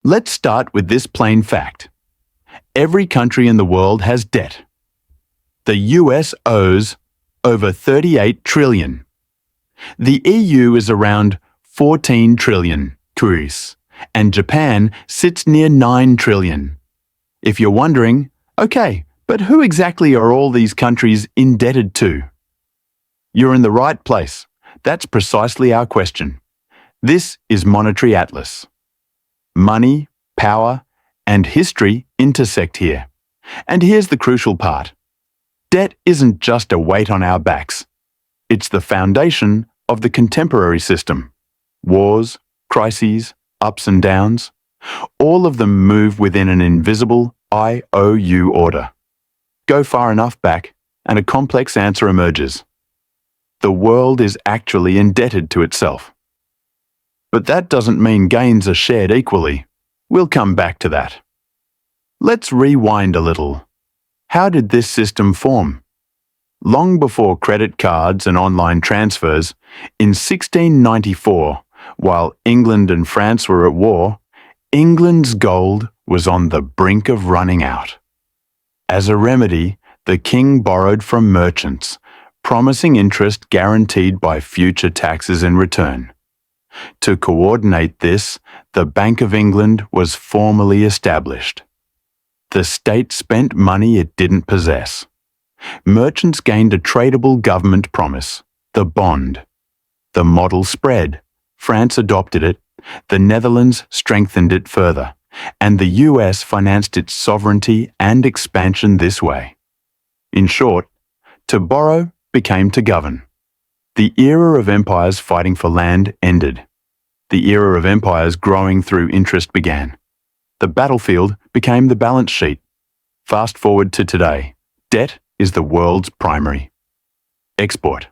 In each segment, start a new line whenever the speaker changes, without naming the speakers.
Let's start with this plain fact. Every country in the world has debt. The US owes over 38 trillion. The EU is around 14 trillion, and Japan sits near 9 trillion. If you're wondering, okay, but who exactly are all these countries indebted to? You're in the right place. That's precisely our question. This is Monetary Atlas. Money, power, and history intersect here. And here's the crucial part. Debt isn't just a weight on our backs. It's the foundation of the contemporary system. Wars, crises, ups and downs, all of them move within an invisible IOU order. Go far enough back, and a complex answer emerges. The world is actually indebted to itself. But that doesn't mean gains are shared equally. We'll come back to that. Let's rewind a little. How did this system form? Long before credit cards and online transfers, in 1694, while England and France were at war, England's gold was on the brink of running out. As a remedy, the king borrowed from merchants, promising interest guaranteed by future taxes in return. To coordinate this, the Bank of England was formally established. The state spent money it didn't possess. Merchants gained a tradable government promise, the bond. The model spread. France adopted it, the Netherlands strengthened it further, and the US financed its sovereignty and expansion this way. In short, to borrow became to govern. The era of empires fighting for land ended. The era of empires growing through interest began. The battlefield became the balance sheet. Fast forward to today. Debt is the world's primary export.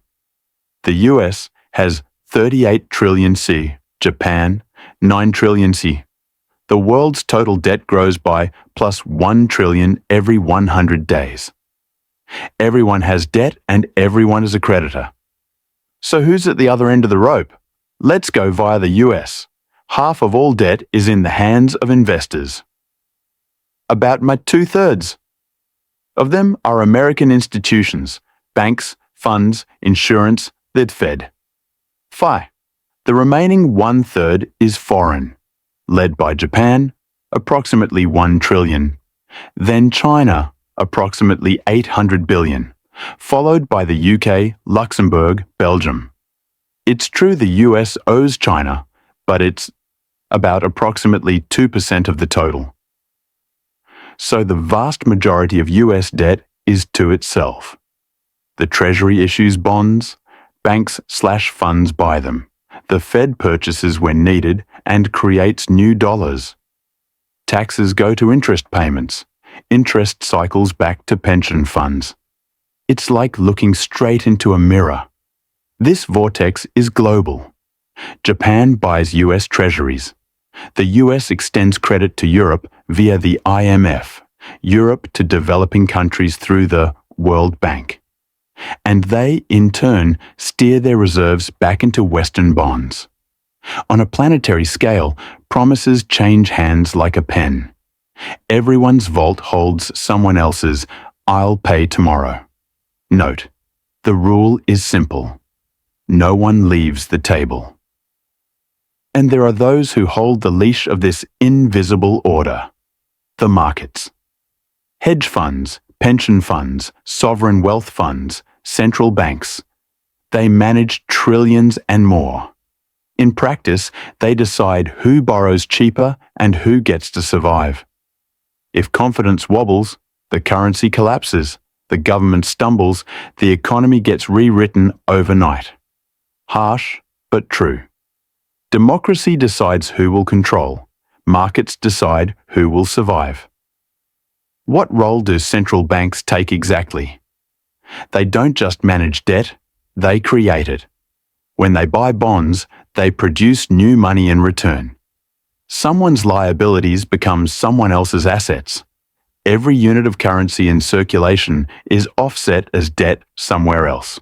The US has 38 trillion C, Japan 9 trillion C. The world's total debt grows by plus 1 trillion every 100 days. Everyone has debt and everyone is a creditor. So who's at the other end of the rope? Let's go via the US. Half of all debt is in the hands of investors. About 2/3 of them are American institutions, banks, funds, insurance, the Fed. The remaining 1/3 is foreign, led by Japan, approximately 1 trillion, then China, approximately 800 billion, followed by the UK, Luxembourg, Belgium. It's true the US owes China, but it's about approximately 2% of the total. So the vast majority of US debt is to itself. The Treasury issues bonds, banks/funds buy them. The Fed purchases when needed and creates new dollars. Taxes go to interest payments. Interest cycles back to pension funds. It's like looking straight into a mirror. This vortex is global. Japan buys US treasuries. The US extends credit to Europe via the IMF, Europe to developing countries through the World Bank. And they, in turn, steer their reserves back into Western bonds. On a planetary scale, promises change hands like a pen. Everyone's vault holds someone else's "I'll pay tomorrow." Note, the rule is simple. No one leaves the table. And there are those who hold the leash of this invisible order. The markets. Hedge funds, pension funds, sovereign wealth funds, central banks. They manage trillions and more. In practice, they decide who borrows cheaper and who gets to survive. If confidence wobbles, the currency collapses, the government stumbles, the economy gets rewritten overnight. Harsh, but true. Democracy decides who will control. Markets decide who will survive. What role do central banks take exactly? They don't just manage debt, they create it. When they buy bonds, they produce new money in return. Someone's liabilities become someone else's assets. Every unit of currency in circulation is offset as debt somewhere else.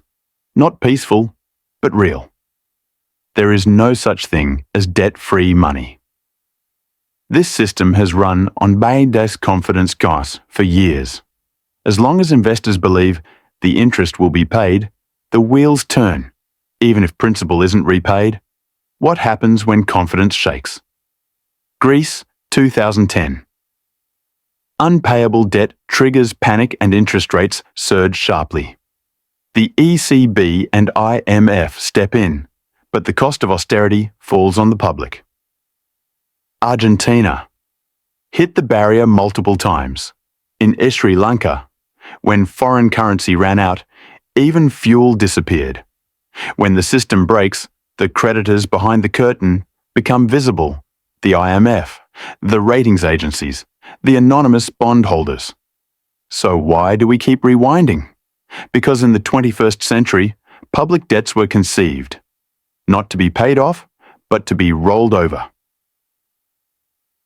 Not peaceful, but real. There is no such thing as debt-free money. This system has run on baie des confidence gas for years. As long as investors believe the interest will be paid, the wheels turn, even if principal isn't repaid. What happens when confidence shakes? Greece, 2010. Unpayable debt triggers panic and interest rates surge sharply. The ECB and IMF step in, but the cost of austerity falls on the public. Argentina. Hit the barrier multiple times. In Sri Lanka, when foreign currency ran out, even fuel disappeared. When the system breaks, the creditors behind the curtain become visible. The IMF, the ratings agencies, the anonymous bondholders. So why do we keep rewinding? Because in the 21st century, public debts were conceived, not to be paid off, but to be rolled over.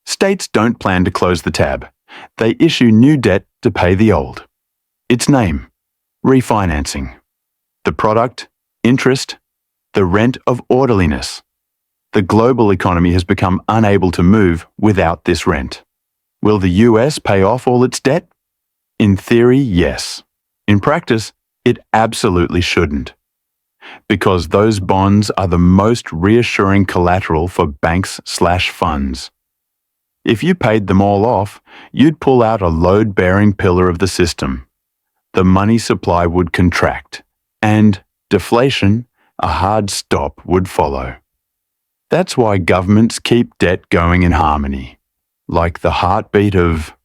States don't plan to close the tab. They issue new debt to pay the old. Its name, refinancing. The product, interest, the rent of orderliness. The global economy has become unable to move without this rent. Will the US pay off all its debt? In theory, yes. In practice, it absolutely shouldn't. Because those bonds are the most reassuring collateral for banks/funds. If you paid them all off, you'd pull out a load-bearing pillar of the system. The money supply would contract, and deflation, a hard stop, would follow. That's why governments keep debt going in harmony, like the heartbeat of